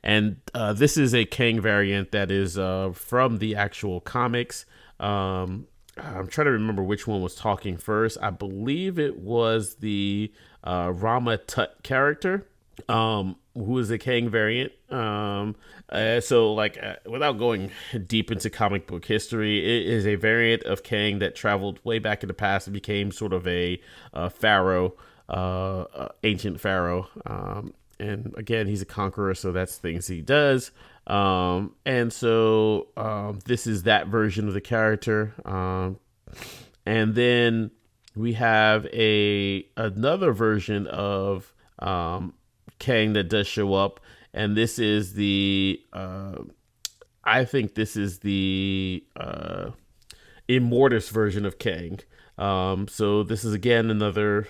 and this is a Kang variant that is from the actual comics. I'm trying to remember which one was talking first. I believe it was the Rama Tut character. Who is a Kang variant. Without going deep into comic book history, it is a variant of Kang that traveled way back in the past and became sort of a pharaoh, ancient pharaoh. And again, he's a conqueror, so that's things he does. This is that version of the character. And then we have another version of Kang that does show up, and this is the Immortus version of Kang. So this is again another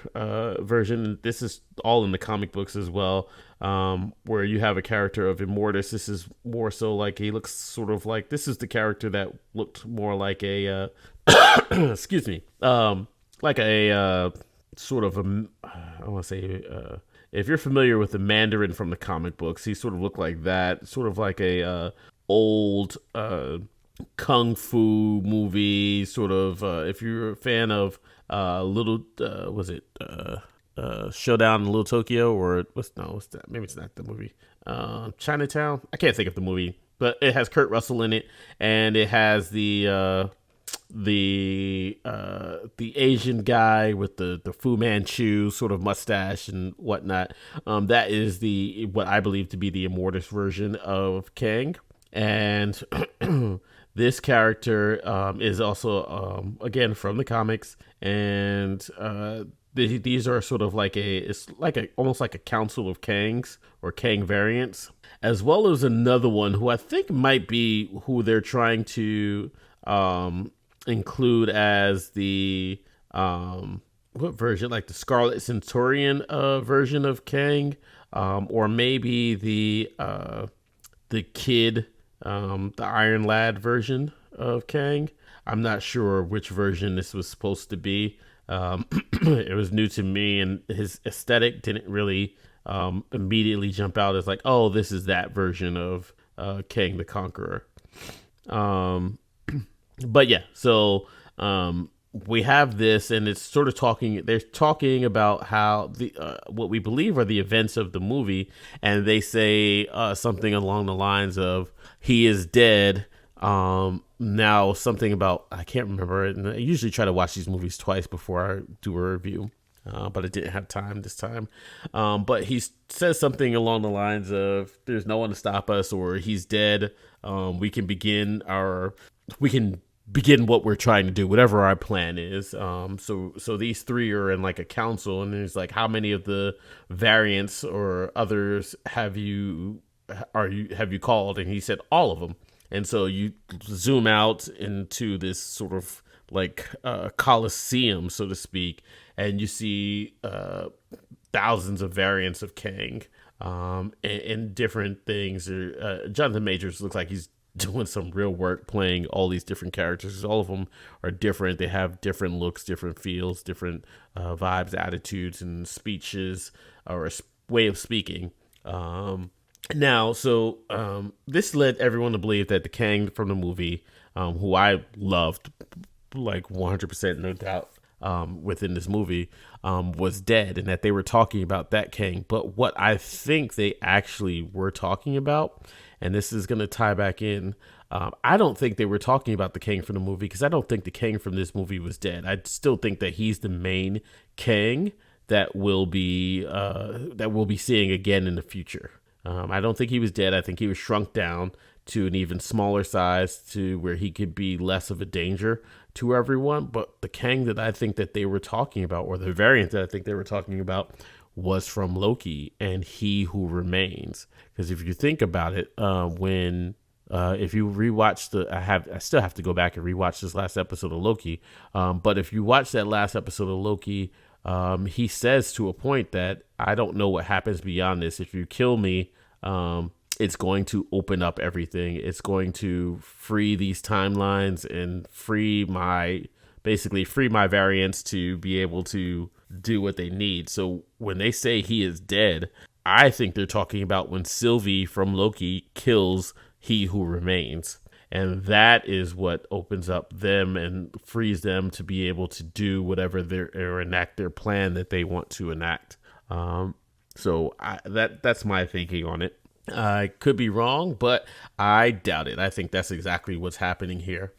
version. This is all in the comic books as well, where you have a character of Immortus. This is more so like he looks sort of like, this is the character that looked more like a excuse me, like a sort of a, I want to say if you're familiar with the Mandarin from the comic books, he sort of looked like that, sort of like a old kung fu movie, sort of. If you're a fan of Showdown in Little Tokyo, or what's that? Maybe it's not the movie. Chinatown. I can't think of the movie, but it has Kurt Russell in it, and it has the Asian guy with the Fu Manchu sort of mustache and whatnot. That is what I believe to be the Immortus version of Kang, and this character is also again from the comics, and these are sort of like almost like a council of Kangs or Kang variants, as well as another one who I think might be who they're trying to include as the what version, like the Scarlet Centurion version of Kang, or maybe the kid, the Iron Lad version of Kang. I'm not sure which version this was supposed to be. It was new to me, and his aesthetic didn't really immediately jump out as like, oh, this is that version of Kang the Conqueror. But yeah, so we have this, and it's sort of they're talking about how what we believe are the events of the movie, and they say something along the lines of, he is dead. Now something about, I can't remember it, and I usually try to watch these movies twice before I do a review. But I didn't have time this time. But he says something along the lines of, there's no one to stop us, or he's dead. We can begin what we're trying to do, whatever our plan is. So these three are in like a council, and there's like, how many of the variants or others have you called? And he said all of them. And so you zoom out into this sort of like coliseum, so to speak, and you see thousands of variants of Kang and different things. Jonathan Majors looks like he's doing some real work playing all these different characters. All of them are different. They have different looks, different feels, different vibes, attitudes, and speeches, or a way of speaking. This led everyone to believe that the Kang from the movie, who I loved, like 100%, no doubt, within this movie, was dead, and that they were talking about that Kang. But what I think they actually were talking about, and this is going to tie back in, I don't think they were talking about the Kang from the movie, because I don't think the Kang from this movie was dead. I still think that he's the main Kang that we'll be seeing again in the future. I don't think he was dead. I think he was shrunk down to an even smaller size to where he could be less of a danger to everyone. But the Kang that I think that they were talking about, or the variant that I think they were talking about, was from Loki and He Who Remains. Because if you think about it, if you rewatch I still have to go back and rewatch this last episode of Loki. But if you watch that last episode of Loki, he says to a point that I don't know what happens beyond this. If you kill me, it's going to open up everything. It's going to free these timelines and free my variants to be able to do what they need. So when they say he is dead, I think they're talking about when Sylvie from Loki kills He Who Remains. And that is what opens up them and frees them to be able to do whatever or enact their plan that they want to enact. That's my thinking on it. I could be wrong, but I doubt it. I think that's exactly what's happening here.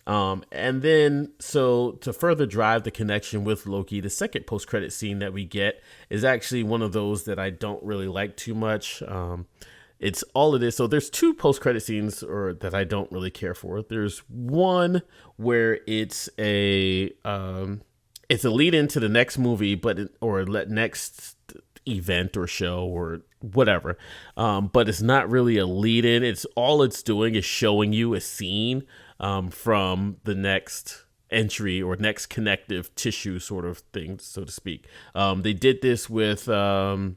And then, so to further drive the connection with Loki, the second post-credit scene that we get is actually one of those that I don't really like too much. It's all it is. So there's two post-credit scenes that I don't really care for. There's one where it's a lead into the next movie, next event or show or whatever. But it's not really a lead in. All it's doing is showing you a scene from the next entry or next connective tissue sort of thing, so to speak. They did this with the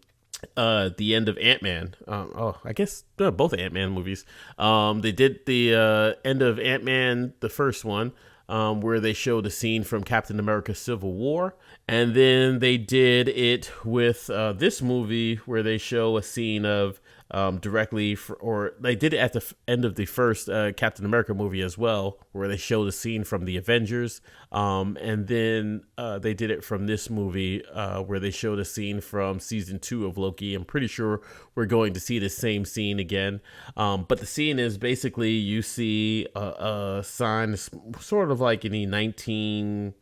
end of Ant-Man. I guess both Ant-Man movies. They did the end of Ant-Man, the first one, where they showed a scene from Captain America Civil War. And then they did it with this movie where they show a scene of they did it at the end of the first Captain America movie as well, where they showed a scene from the Avengers. And then they did it from this movie where they showed a scene from season 2 of Loki. I'm pretty sure we're going to see the same scene again. But the scene is basically you see a sign sort of like in the 1800s,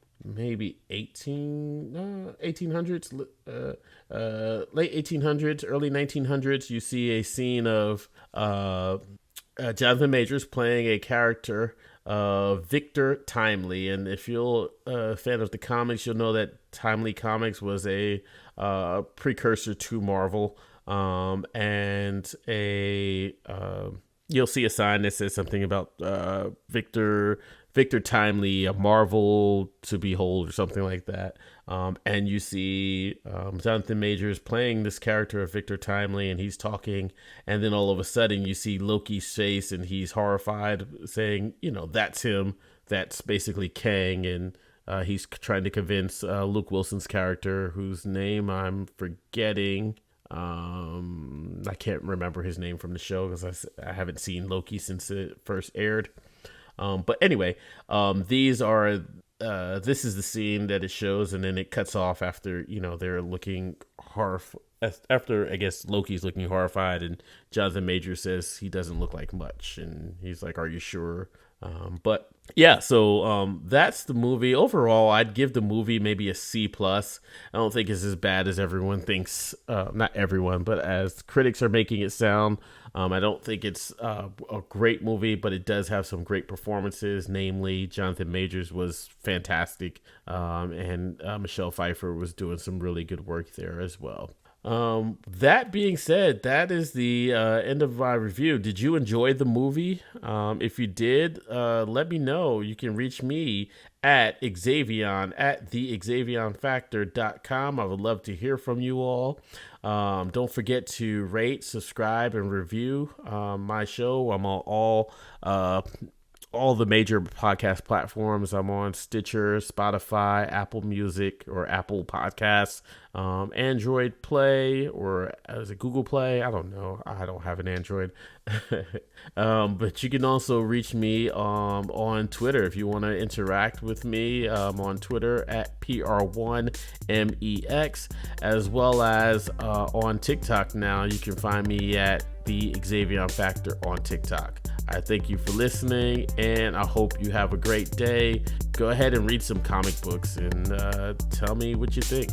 late 1800s, early 1900s. You see a scene of Jonathan Majors playing a character, Victor Timely. And if you're a fan of the comics, you'll know that Timely Comics was a precursor to Marvel. You'll see a sign that says something about Victor Timely, a marvel to behold, or something like that. And you see Jonathan Majors playing this character of Victor Timely, and he's talking, and then all of a sudden you see Loki's face, and he's horrified, saying, that's him. That's basically Kang, and he's trying to convince Luke Wilson's character, whose name I'm forgetting. I can't remember his name from the show because I haven't seen Loki since it first aired. But anyway, this is the scene that it shows, and then it cuts off after, they're looking after, I guess, Loki's looking horrified, and Jonathan Majors says he doesn't look like much, and he's like, "Are you sure?" But yeah, so that's the movie. Overall, I'd give the movie maybe a C+. I don't think it's as bad as everyone thinks. Not everyone, but as critics are making it sound. I don't think it's a great movie, but it does have some great performances. Namely, Jonathan Majors was fantastic, and Michelle Pfeiffer was doing some really good work there as well. That being said, that is the end of my review. Did you enjoy the movie? If you did, let me know. You can reach me at Xavion at thexavionfactor.com. I would love to hear from you all. Don't forget to rate, subscribe, and review my show. I'm on all the major podcast platforms. I'm on Stitcher, Spotify, Apple Music, or Apple Podcasts, Android Play, or is it Google Play? I don't know. I don't have an Android. But you can also reach me on Twitter if you want to interact with me. On Twitter at PR1MEX, as well as on TikTok now. You can find me at the Xavion Factor on TikTok. I thank you for listening, and I hope you have a great day. Go ahead and read some comic books and tell me what you think.